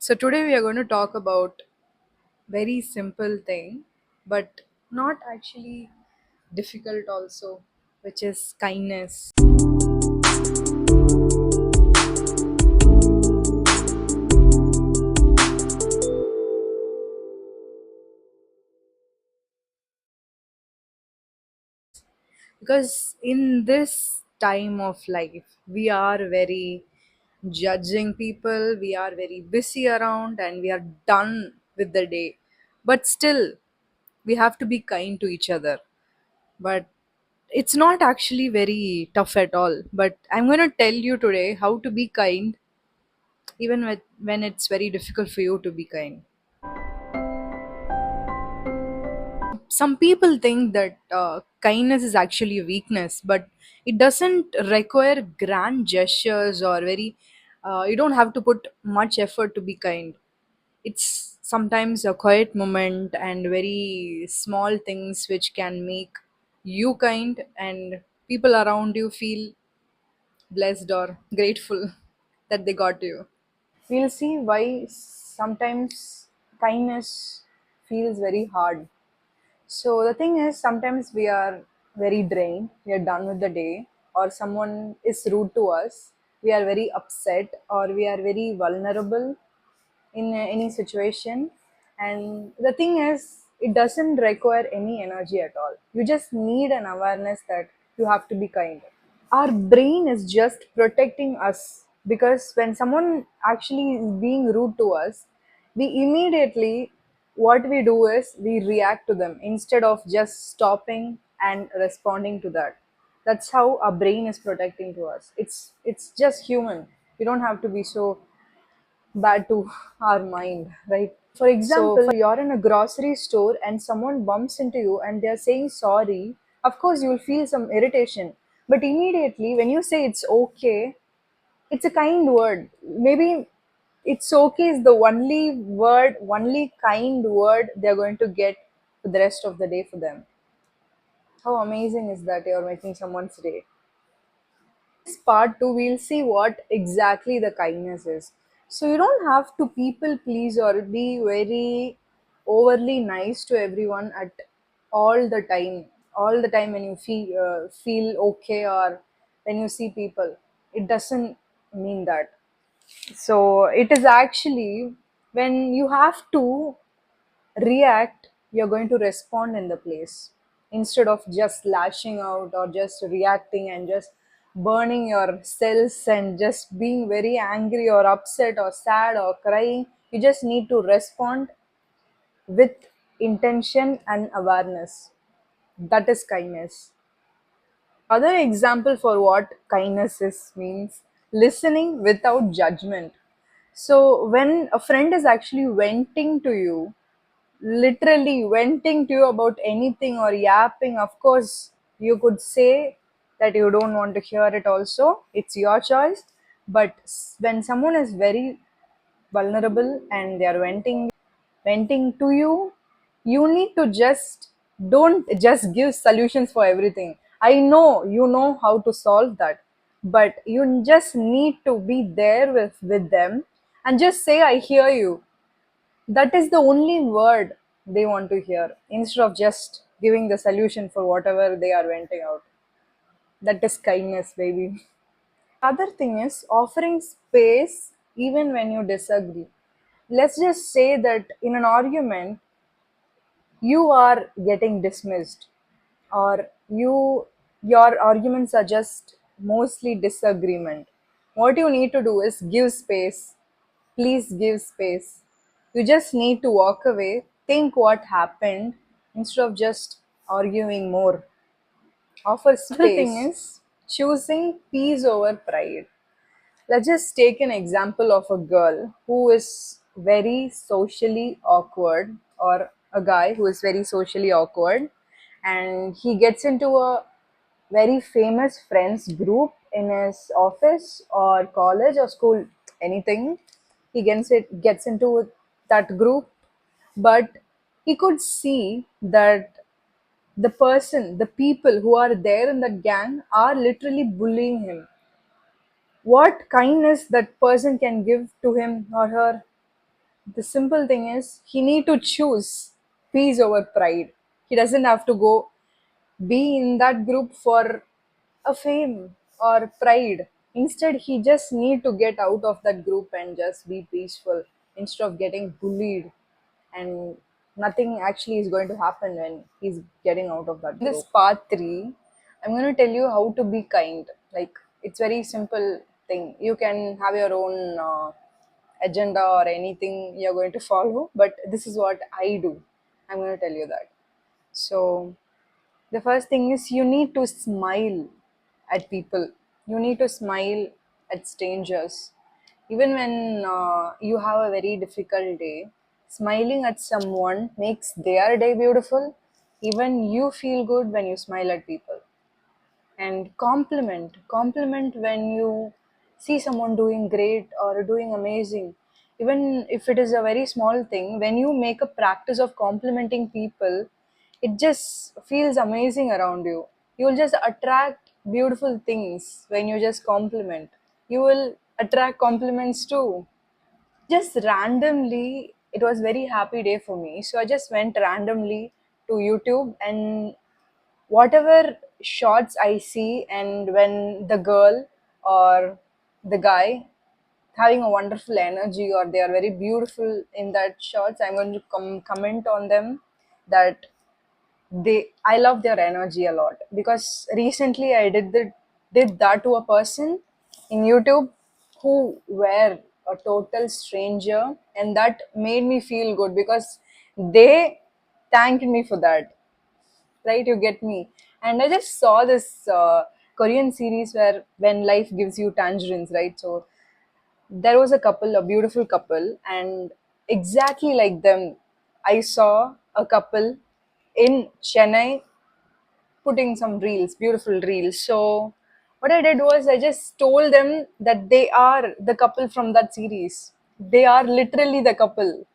So today we are going to talk about very simple thing, but not actually difficult also, which is kindness. Because in this time of life, we are very judging people, we are very busy around, and we are done with the day. But still, we have to be kind to each other. But it's not actually very tough at all. But I'm going to tell you today how to be kind, even when it's very difficult for you to be kind. Some people think that kindness is actually a weakness, but it doesn't require grand gestures or very you don't have to put much effort to be kind. It's sometimes a quiet moment and very small things which can make you kind and people around you feel blessed or grateful that they got you. We'll see why sometimes kindness feels very hard. So the thing is, sometimes we are very drained, we are done with the day, or someone is rude to us, we are very upset, or we are very vulnerable in any situation. And the thing is, it doesn't require any energy at all. You just need an awareness that you have to be kind. Our brain is just protecting us because when someone actually is being rude to us, we immediately, what we do is we react to them instead of just stopping and responding to that. That's how our brain is protecting to us. It's just human. You don't have to be so bad to our mind, right? For example, you're in a grocery store and someone bumps into you and they're saying sorry. Of course, you'll feel some irritation. But immediately, when you say it's okay, it's a kind word. Maybe it's okay is the only word, only kind word they're going to get for the rest of the day for them. How amazing is that you're making someone's day? This part 2, we'll see what exactly the kindness is. So you don't have to people please or be very overly nice to everyone at all the time. All the time when you feel okay or when you see people, it doesn't mean that. So it is actually when you have to react, you're going to respond in the place instead of just lashing out or just reacting and just burning your cells and just being very angry or upset or sad or crying. You just need to respond with intention and awareness. That is kindness. Other example for what kindness is means listening without judgment. So when a friend is actually venting to you, literally venting to you about anything or yapping, of course you could say that you don't want to hear it also, it's your choice. But when someone is very vulnerable and they are venting to you, you need to just don't just give solutions for everything. I know you know how to solve that, but you just need to be there with them and just say I hear you. That is the only word they want to hear instead of just giving the solution for whatever they are venting out. That is kindness, baby. Other thing is offering space even when you disagree. Let's just say that in an argument, you are getting dismissed or your arguments are just mostly disagreement. What you need to do is give space. Please give space. You just need to walk away, think what happened instead of just arguing more. Offer space. The thing is choosing peace over pride. Let's just take an example of a girl who is very socially awkward, or a guy who is very socially awkward, and he gets into a very famous friends group in his office or college or school, anything. He gets into that group, but he could see that the people who are there in that gang are literally bullying him. What kindness that person can give to him or her? The simple thing is he need to choose peace over pride. He doesn't have to go be in that group for a fame or pride. Instead, he just need to get out of that group and just be peaceful instead of getting bullied, and nothing actually is going to happen when he's getting out of that group. This part 3, I'm going to tell you how to be kind. Like, it's very simple thing. You can have your own agenda or anything you're going to follow, but this is what I do. I'm going to tell you that. So the first thing is you need to smile at people. You need to smile at strangers. Even when you have a very difficult day, smiling at someone makes their day beautiful. Even you feel good when you smile at people. And compliment when you see someone doing great or doing amazing. Even if it is a very small thing, when you make a practice of complimenting people, it just feels amazing around you. You will just attract beautiful things when you just compliment. You will attract compliments too. Just randomly, it was very happy day for me, so I just went randomly to YouTube, and whatever shots I see, and when the girl or the guy having a wonderful energy or they are very beautiful in that shots, I'm going to comment on them that I love their energy a lot, because recently I did that to a person in YouTube who were a total stranger, and that made me feel good because they thanked me for that, right? You get me? And I just saw this Korean series where when life gives you tangerines, right? So there was a couple, a beautiful couple, and exactly like them, I saw a couple in Chennai putting some reels, beautiful reels. So what I did was I just told them that they are the couple from that series. They are literally the couple.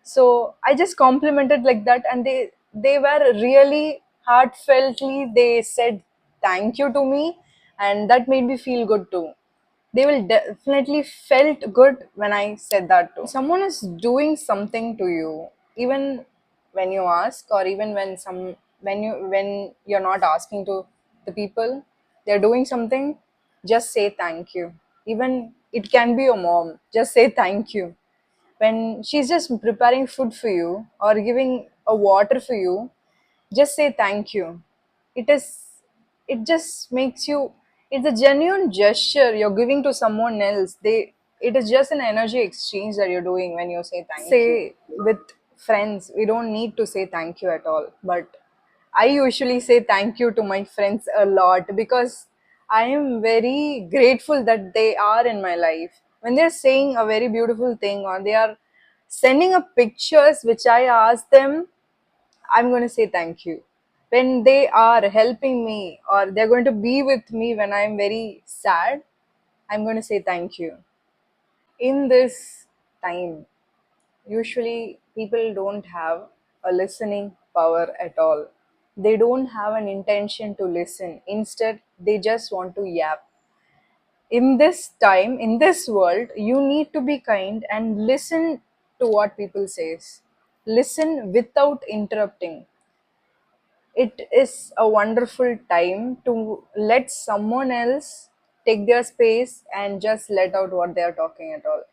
So I just complimented like that, and they were really heartfeltly, they said thank you to me, and that made me feel good too. They will definitely felt good when I said that too. Someone is doing something to you, even when you ask, or even when you're not asking to the people, they're doing something, just say thank you. Even it can be your mom, just say thank you. When she's just preparing food for you or giving a water for you, just say thank you. it is it just makes you, it's a genuine gesture you're giving to someone else. It is just an energy exchange that you're doing when you say thank you. Say with friends, we don't need to say thank you at all, but I usually say thank you to my friends a lot, because I am very grateful that they are in my life. When they're saying a very beautiful thing or they are sending up pictures which I ask them, I'm going to say thank you. When they are helping me or they're going to be with me when I'm very sad, I'm going to say thank you. In this time, usually people don't have a listening power at all. They don't have an intention to listen. Instead, they just want to yap. In this time, in this world, you need to be kind and listen to what people says. Listen without interrupting. It is a wonderful time to let someone else take their space and just let out what they are talking at all.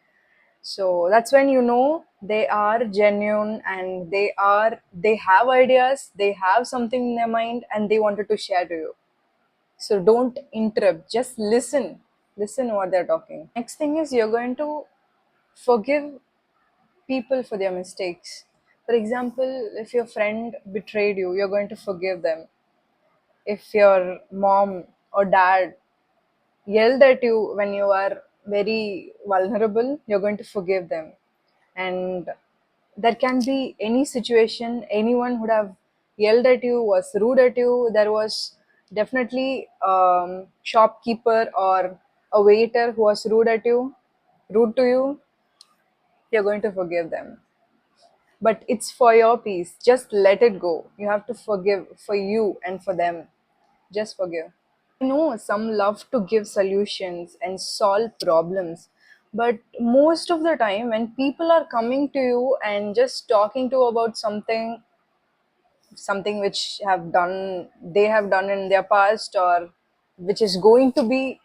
So that's when you know they are genuine, and they have ideas, they have something in their mind, and they wanted to share to you. So don't interrupt, just listen what they're talking. Next thing is you're going to forgive people for their mistakes. For example, if your friend betrayed you, you're going to forgive them. If your mom or dad yelled at you when you are very vulnerable, you're going to forgive them. And there can be any situation, anyone would have yelled at you, was rude at you. There was definitely shopkeeper or a waiter who was rude to you, you're going to forgive them. But it's for your peace. Just let it go. You have to forgive for you and for them. Just forgive. I know some love to give solutions and solve problems, But most of the time when people are coming to you and just talking to about something which have done they have done in their past, or which is going to be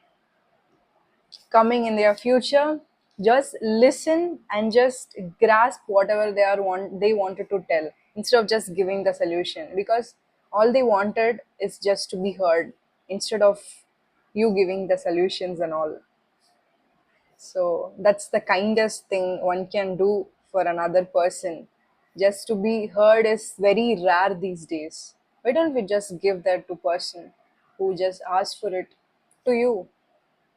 coming in their future, just listen and just grasp whatever they wanted to tell, instead of just giving the solution, because all they wanted is just to be heard, instead of you giving the solutions and all. So that's the kindest thing one can do for another person. Just to be heard is very rare these days. Why don't we just give that to person who just asked for it to you?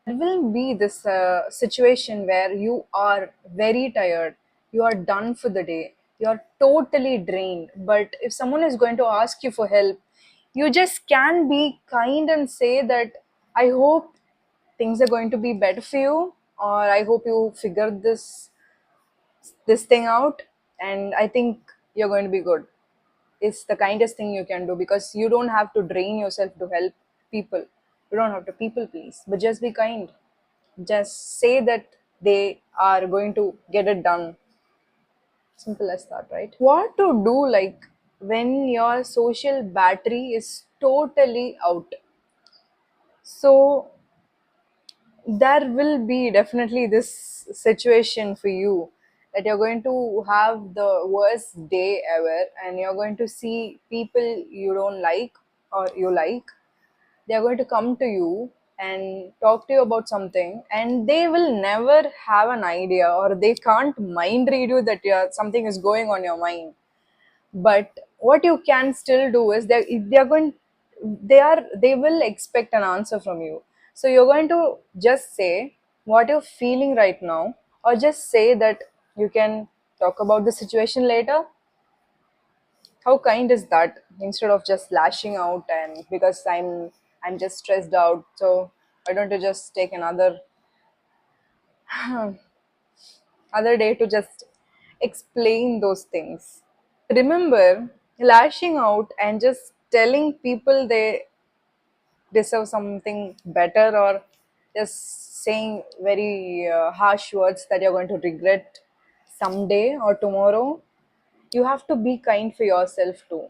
There will be this situation where you are very tired, you are done for the day, you are totally drained. But if someone is going to ask you for help, you just can be kind and say that, I hope things are going to be better for you, or I hope you figured this thing out, and I think you're going to be good. It's the kindest thing you can do, because you don't have to drain yourself to help people. You don't have to people please, but just be kind. Just say that they are going to get it done. Simple as that, right? What to do, like, when your social battery is totally out? So there will be definitely this situation for you, that you're going to have the worst day ever, and you're going to see people you don't like or you like. They are going to come to you and talk to you about something, and they will never have an idea, or they can't mind read you that something is going on your mind. But what you can still do is, they will expect an answer from you. So you're going to just say what you're feeling right now, or just say that you can talk about the situation later. How kind is that? Instead of just lashing out, and because I'm just stressed out, so why don't you just take another other day to just explain those things. Remember, lashing out and just telling people they deserve something better, or just saying very harsh words that you're going to regret someday or tomorrow. You have to be kind for yourself too.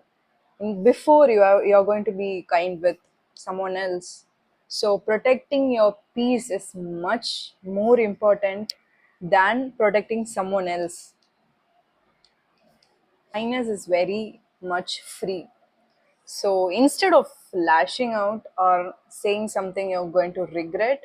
And before you're going to be kind with someone else. So protecting your peace is much more important than protecting someone else. Kindness is very much free. So instead of lashing out or saying something you're going to regret,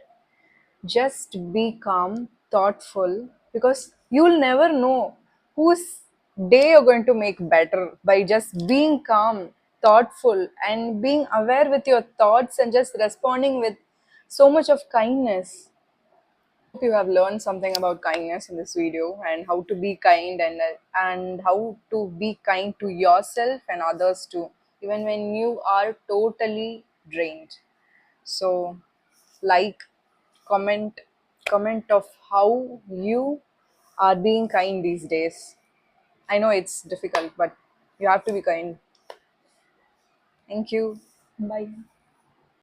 just be calm, thoughtful, because you'll never know whose day you're going to make better by just being calm, thoughtful, and being aware with your thoughts, and just responding with so much of kindness. Hope you have learned something about kindness in this video, and how to be kind, and how to be kind to yourself and others too, even when you are totally drained. So, like, comment, comment of how you are being kind these days. I know it's difficult, but you have to be kind. Thank you. Bye.